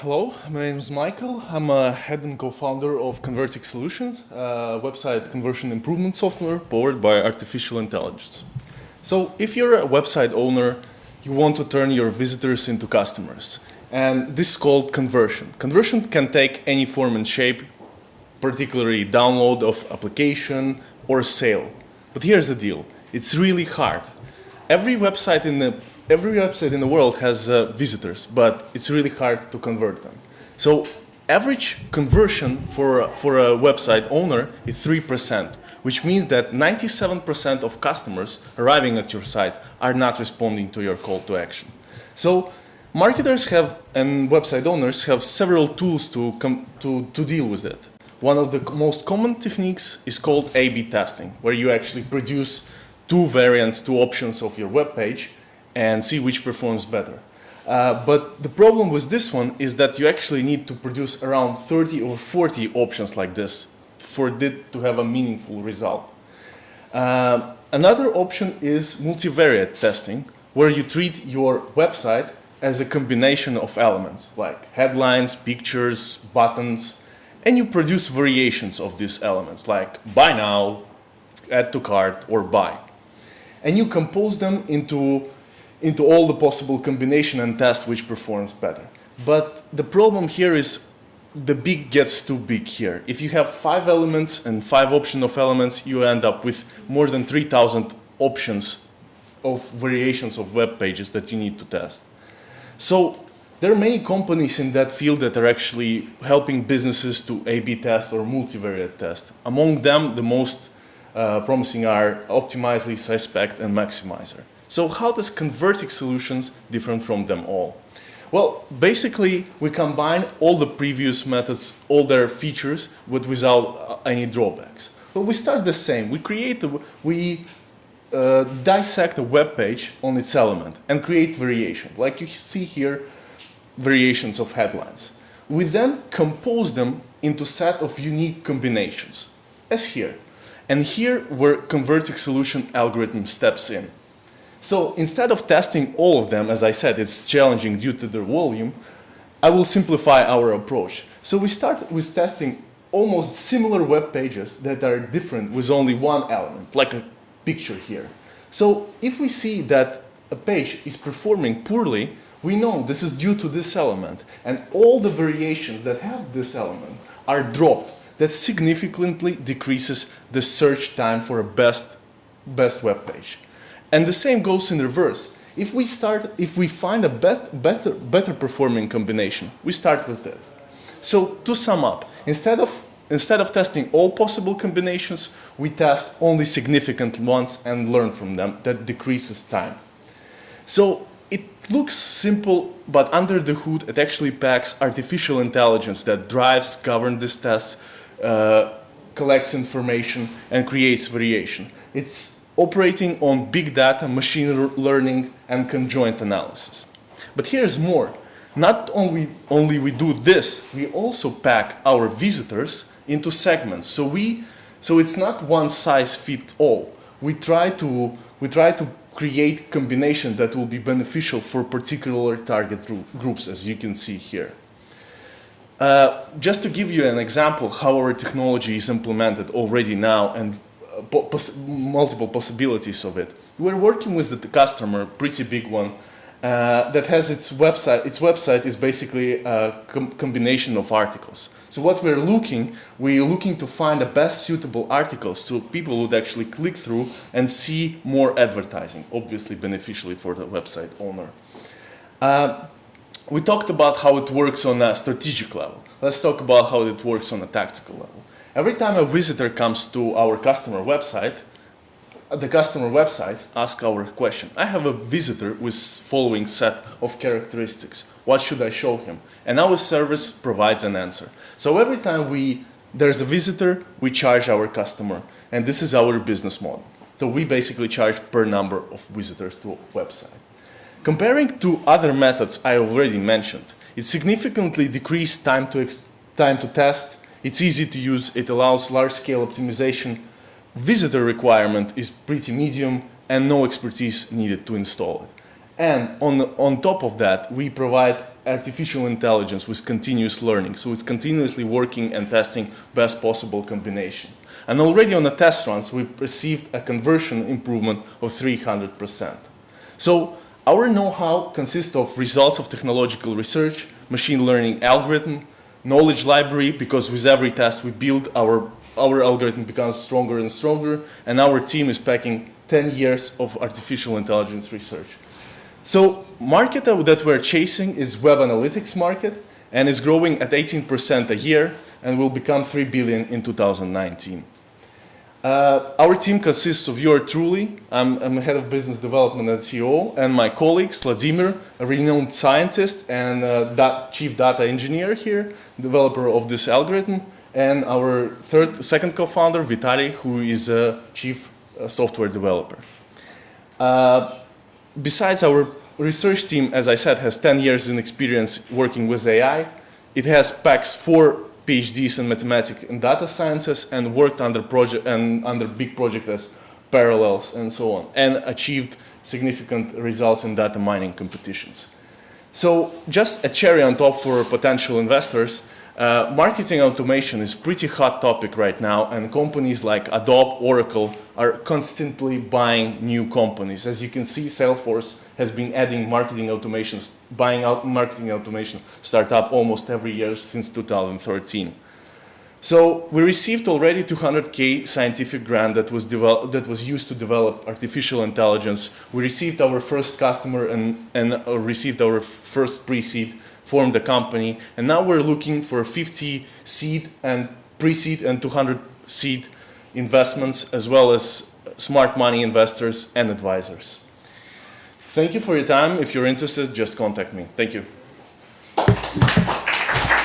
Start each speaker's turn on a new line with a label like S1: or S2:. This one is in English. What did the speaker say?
S1: Hello, my name is Michael. I'm a head and co-founder of Convertiq Solutions, a website conversion improvement software powered by artificial intelligence. So if you're a website owner, you want to turn your visitors into customers. And this is called conversion. Conversion can take any form and shape, particularly download of application or sale. But here's the deal. It's really hard. Every website in the world has visitors, but it's really hard to convert them. So average conversion for a website owner is 3%, which means that 97% of customers arriving at your site are not responding to your call to action. So marketers and website owners have several tools to deal with it. One of the most common techniques is called A/B testing, where you actually produce two variants, two options of your web page and see which performs better. But the problem with this one is that you actually need to produce around 30 or 40 options like this for it to have a meaningful result. Another option is multivariate testing, where you treat your website as a combination of elements like headlines, pictures, buttons, and you produce variations of these elements like buy now, add to cart, or buy. And you compose them into all the possible combination and test which performs better. But the problem here is the big gets too big here. If you have 5 elements and 5 options of elements, you end up with more than 3,000 options of variations of web pages that you need to test. So there are many companies in that field that are actually helping businesses to A/B test or multivariate test. Among them, the most promising are Optimizely, Suspect, and Maximizer. So how does Convertiq Solutions different from them all? Well, basically, we combine all the previous methods, all their features, but without any drawbacks. But we start the same. We dissect a web page on its element and create variation. Like you see here, variations of headlines. We then compose them into a set of unique combinations, as here. And here where Convertiq solution algorithm steps in. So instead of testing all of them, as I said, it's challenging due to their volume, I will simplify our approach. So we start with testing almost similar web pages that are different with only one element, like a picture here. So if we see that a page is performing poorly, we know this is due to this element, and all the variations that have this element are dropped. That significantly decreases the search time for a best web page. And the same goes in reverse. If we find a better performing combination, we start with that. So to sum up, instead of testing all possible combinations, we test only significant ones and learn from them. That decreases time. So it looks simple, but under the hood, it actually packs artificial intelligence that drives, governs these tests, collects information, and creates variation. It's operating on big data, machine learning, and conjoint analysis. But here's more. Not only we do this, we also pack our visitors into segments. So it's not one size fits all. We try to create combinations that will be beneficial for particular target groups, as you can see here. Just to give you an example how our technology is implemented already now and multiple possibilities of it. We're working with the customer, pretty big one, that has its website. Its website is basically a combination of articles. So what we're looking to find the best suitable articles so people would actually click through and see more advertising, obviously beneficially for the website owner. We talked about how it works on a strategic level. Let's talk about how it works on a tactical level. Every time a visitor comes to our customer website, the customer websites ask our question. I have a visitor with following set of characteristics. What should I show him? And our service provides an answer. So every time there's a visitor, we charge our customer. And this is our business model. So we basically charge per number of visitors to a website. Comparing to other methods I already mentioned, it significantly decreased time to test. It's easy to use. It allows large-scale optimization. Visitor requirement is pretty medium and no expertise needed to install it. And on top of that, we provide artificial intelligence with continuous learning. So it's continuously working and testing best possible combination. And already on the test runs, we received a conversion improvement of 300%. So our know-how consists of results of technological research, machine learning algorithm, knowledge library, because with every test we build our algorithm becomes stronger and stronger, and our team is packing 10 years of artificial intelligence research. So market that we're chasing is web analytics market, and is growing at 18% a year and will become 3 billion in 2019. Our team consists of yours truly. I'm the head of business development at CEO, and my colleague Vladimir, a renowned scientist and chief data engineer here, developer of this algorithm, and our second co-founder Vitaly, who is a chief software developer. Besides, our research team, as I said, has 10 years in experience working with AI. It has packs 4 PhDs in mathematics and data sciences, and worked under big projects as Parallels and so on, and achieved significant results in data mining competitions. So just a cherry on top for potential investors, marketing automation is a pretty hot topic right now, and companies like Adobe, Oracle are constantly buying new companies. As you can see, Salesforce has been adding marketing automation, buying out marketing automation startup almost every year since 2013. So we received already 200K scientific grant that was used to develop artificial intelligence. We received our first customer and received our first pre-seed, formed a company, and now we're looking for 50 seed and pre-seed and 200 seed investments, as well as smart money investors and advisors. Thank you for your time. If you're interested, just contact me. Thank you.